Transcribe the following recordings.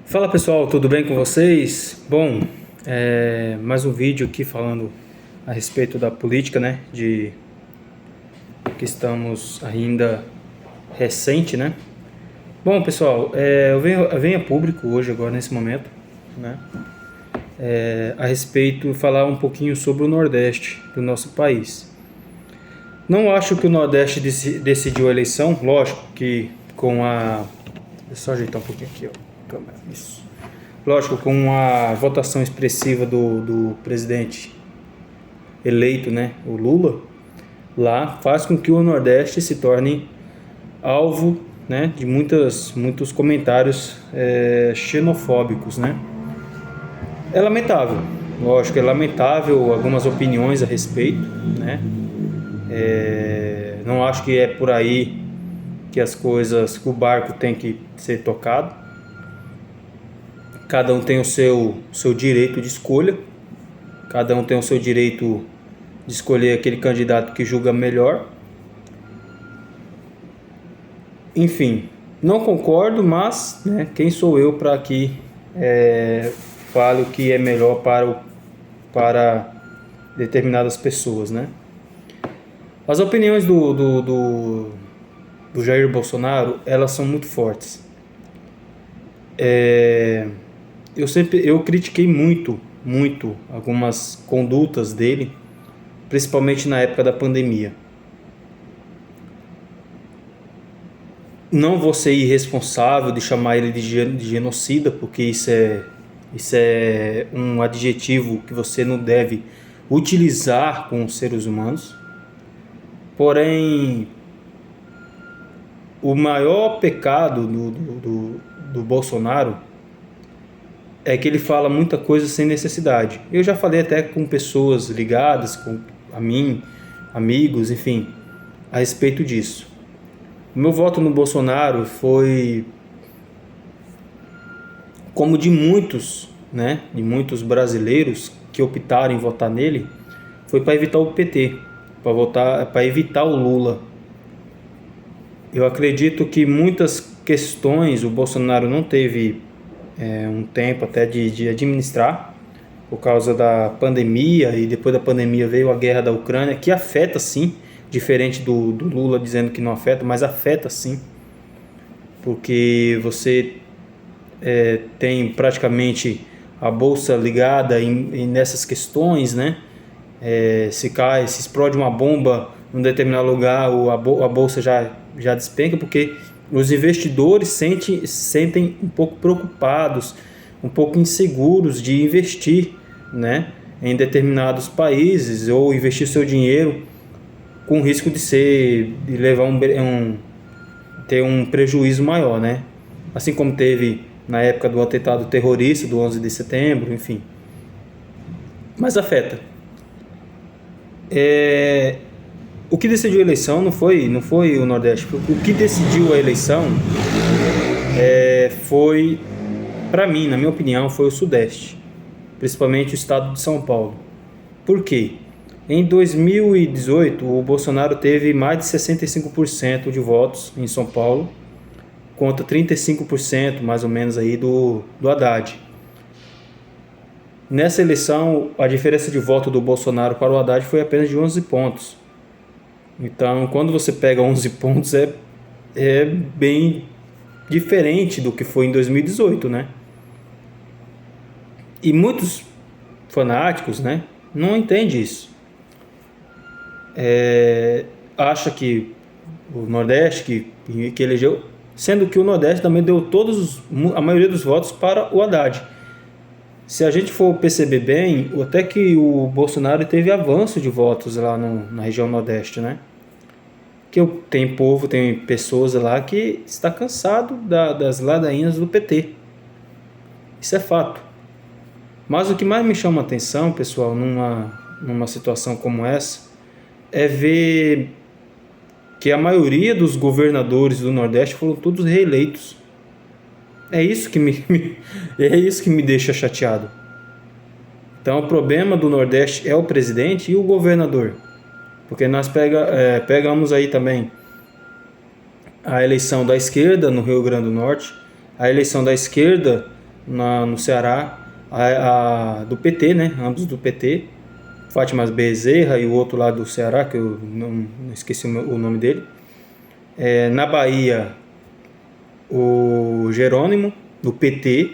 Fala pessoal, tudo bem com vocês? Bom, mais um vídeo aqui falando a respeito da política, né? De que estamos ainda recente, né? Bom pessoal, eu venho a público hoje, agora nesse momento, né? A respeito, falar um pouquinho sobre o Nordeste do nosso país. Não acho que o Nordeste decidiu a eleição, lógico que com a. Deixa eu só ajeitar um pouquinho aqui, ó. Câmera, isso. Lógico, com a votação expressiva do presidente eleito, né, o Lula, lá faz com que o Nordeste se torne alvo, né, de muitos comentários xenofóbicos, né. É lamentável, lógico, é lamentável algumas opiniões a respeito, né. Não acho que é por aí que que o barco tem que ser tocado. Cada um tem o seu direito de escolha, cada um tem o seu direito de escolher aquele candidato que julga melhor. Enfim, não concordo, mas né, quem sou eu para que fale o que é melhor para determinadas pessoas, né? As opiniões do Jair Bolsonaro, elas são muito fortes. Eu critiquei muito algumas condutas dele, principalmente na época da pandemia. Não vou ser irresponsável de chamar ele de genocida, porque isso é um adjetivo que você não deve utilizar com os seres humanos. Porém, o maior pecado do Bolsonaro é que ele fala muita coisa sem necessidade. Eu já falei até com pessoas ligadas a mim, amigos, enfim, a respeito disso. O meu voto no Bolsonaro foi como de muitos, né, de muitos brasileiros que optaram em votar nele, foi para evitar o PT, para evitar o Lula. Eu acredito que muitas questões o Bolsonaro não teve um tempo até de administrar, por causa da pandemia, e depois da pandemia veio a guerra da Ucrânia, que afeta sim, diferente do Lula dizendo que não afeta, mas afeta sim, porque você tem praticamente a bolsa ligada nessas questões, né? Se explode uma bomba em um determinado lugar, a bolsa já despenca, porque os investidores sentem um pouco preocupados, um pouco inseguros de investir, né, em determinados países, ou investir seu dinheiro com risco de levar ter um prejuízo maior, né? Assim como teve na época do atentado terrorista do 11 de setembro, enfim. Mas afeta. O que decidiu a eleição não foi o Nordeste. O que decidiu a eleição foi, para mim, na minha opinião, foi o Sudeste, principalmente o estado de São Paulo. Por quê? Em 2018, o Bolsonaro teve mais de 65% de votos em São Paulo, contra 35% mais ou menos aí do Haddad. Nessa eleição, a diferença de voto do Bolsonaro para o Haddad foi apenas de 11 pontos. Então, quando você pega 11 pontos, é bem diferente do que foi em 2018, né? E muitos fanáticos, né, não entendem isso. Acha que o Nordeste que elegeu, sendo que o Nordeste também deu a maioria dos votos para o Haddad. Se a gente for perceber bem, até que o Bolsonaro teve avanço de votos lá na região Nordeste, né? Que tem pessoas lá que está cansado das ladainhas do PT. Isso é fato. Mas o que mais me chama a atenção, pessoal, numa situação como essa, é ver que a maioria dos governadores do Nordeste foram todos reeleitos. É isso que é isso que me deixa chateado. Então, o problema do Nordeste é o presidente e o governador. Porque nós pegamos aí também a eleição da esquerda no Rio Grande do Norte, a eleição da esquerda no Ceará, do PT, né? Ambos do PT, Fátima Bezerra e o outro lá do Ceará, que eu não esqueci o nome dele. Na Bahia, o Jerônimo, do PT.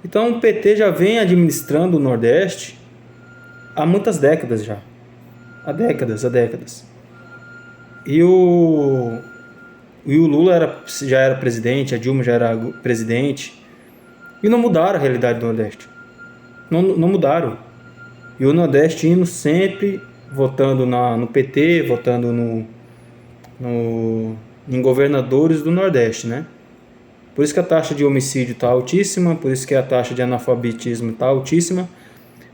Então o PT já vem administrando o Nordeste há muitas décadas já. Há décadas. E o Lula já era presidente, a Dilma já era presidente. E não mudaram a realidade do Nordeste. Não mudaram. E o nordestino sempre votando no PT, votando em governadores do Nordeste, né? Por isso que a taxa de homicídio está altíssima, por isso que a taxa de analfabetismo está altíssima,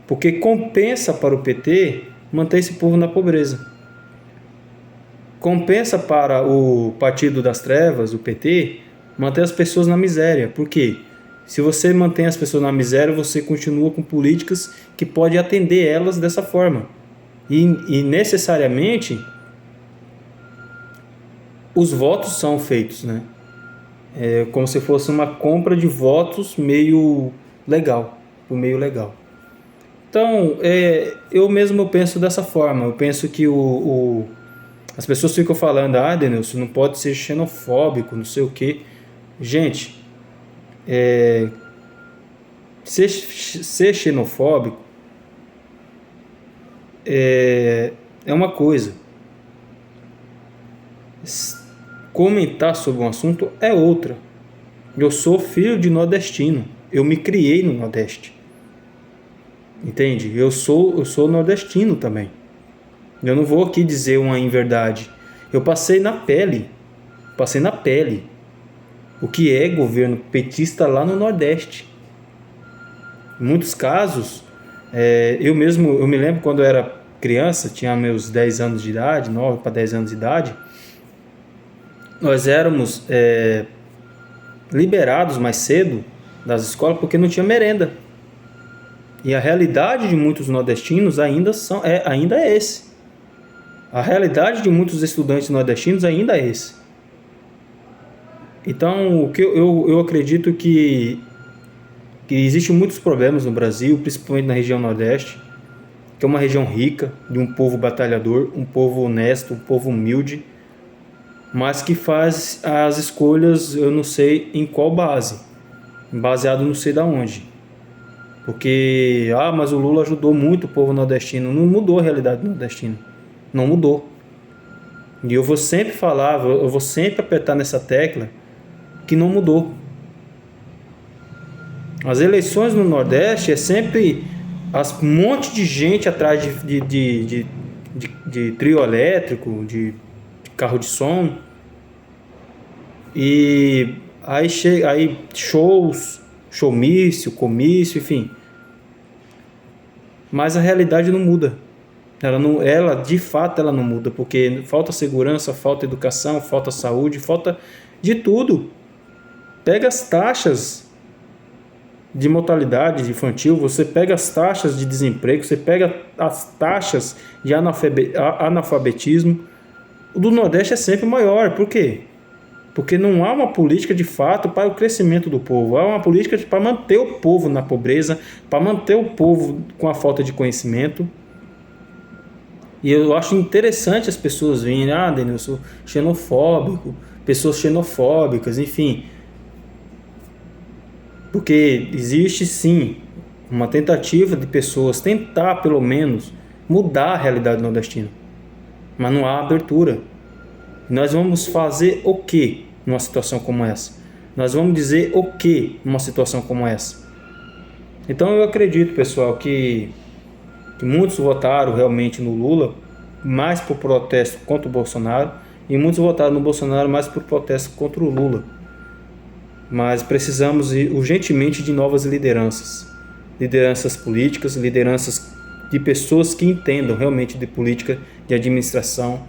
porque compensa para o PT manter esse povo na pobreza. Compensa para o Partido das Trevas, o PT, manter as pessoas na miséria. Por quê? Se você mantém as pessoas na miséria, você continua com políticas que podem atender elas dessa forma. E necessariamente os votos são feitos, né? É como se fosse uma compra de votos meio legal. Então, eu mesmo penso dessa forma. Eu penso que as pessoas ficam falando, Denilson, não pode ser xenofóbico, não sei o quê. Gente, ser xenofóbico é uma coisa. Comentar sobre um assunto é outra. Eu sou filho de nordestino. Eu me criei no Nordeste. Entende? Eu sou nordestino também. Eu não vou aqui dizer uma inverdade. Eu passei na pele o que é governo petista lá no Nordeste. Em muitos casos, eu me lembro quando eu era criança, tinha meus 10 anos de idade, 9 para 10 anos de idade, nós éramos liberados mais cedo das escolas porque não tinha merenda. E a realidade de muitos nordestinos ainda é esse. A realidade de muitos estudantes nordestinos ainda é esse. Então, o que eu acredito que existem muitos problemas no Brasil, principalmente na região Nordeste, que é uma região rica, de um povo batalhador, um povo honesto, um povo humilde, mas que faz as escolhas, eu não sei em qual base, baseado não sei da onde. Porque, mas o Lula ajudou muito o povo nordestino. Não mudou a realidade nordestina. Não mudou. E eu vou sempre falar, eu vou sempre apertar nessa tecla que não mudou. As eleições no Nordeste é sempre um monte de gente atrás de trio elétrico, de carro de som. E aí showmício, comício, enfim. Mas a realidade não muda. Ela de fato ela não muda, porque falta segurança, falta educação, falta saúde, falta de tudo. Pega as taxas de mortalidade infantil, você pega as taxas de desemprego, você pega as taxas de analfabetismo. O do Nordeste é sempre maior. Por quê? Porque não há uma política de fato para o crescimento do povo. Há uma política para manter o povo na pobreza, para manter o povo com a falta de conhecimento. E eu acho interessante as pessoas virem, Denilson, xenofóbico, pessoas xenofóbicas, enfim. Porque existe sim uma tentativa de pessoas tentar pelo menos mudar a realidade nordestina. Mas não há abertura. Nós vamos fazer o quê numa situação como essa? Nós vamos dizer o quê numa situação como essa? Então eu acredito, pessoal, que muitos votaram realmente no Lula mais por protesto contra o Bolsonaro, e muitos votaram no Bolsonaro mais por protesto contra o Lula. Mas precisamos urgentemente de novas lideranças políticas, lideranças de pessoas que entendam realmente de política, de administração.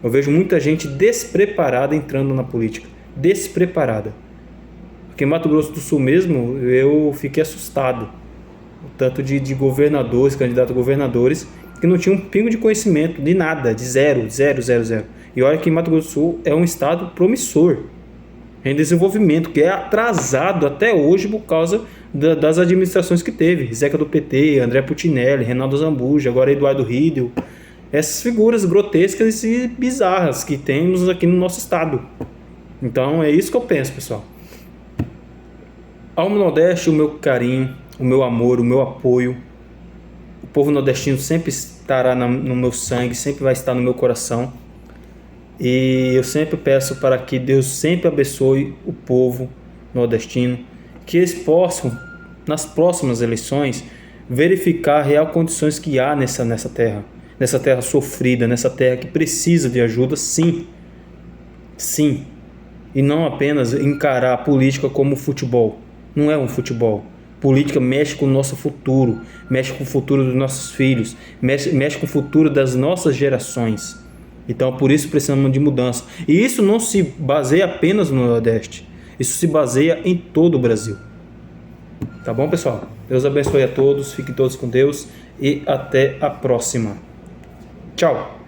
Eu vejo muita gente despreparada entrando na política, despreparada. Porque em Mato Grosso do Sul mesmo, eu fiquei assustado. O tanto de governadores, candidatos a governadores, que não tinham um pingo de conhecimento, de nada, de zero. E olha que Mato Grosso do Sul é um estado promissor. em desenvolvimento, que é atrasado até hoje por causa das administrações que teve. Zeca do PT, André Putinelli, Reinaldo Zambuja, agora Eduardo Riedel. Essas figuras grotescas e bizarras que temos aqui no nosso estado. Então é isso que eu penso, pessoal. Ao Nordeste, o meu carinho, o meu amor, o meu apoio. O povo nordestino sempre estará no meu sangue, sempre vai estar no meu coração. E eu sempre peço para que Deus sempre abençoe o povo nordestino, que eles possam, nas próximas eleições, verificar a real condições que há nessa terra sofrida, nessa terra que precisa de ajuda, sim, sim, e não apenas encarar a política como futebol. Não é um futebol. Política mexe com o nosso futuro, mexe com o futuro dos nossos filhos, mexe com o futuro das nossas gerações. Então, por isso precisamos de mudança. E isso não se baseia apenas no Nordeste. Isso se baseia em todo o Brasil. Tá bom, pessoal? Deus abençoe a todos. Fiquem todos com Deus. E até a próxima. Tchau!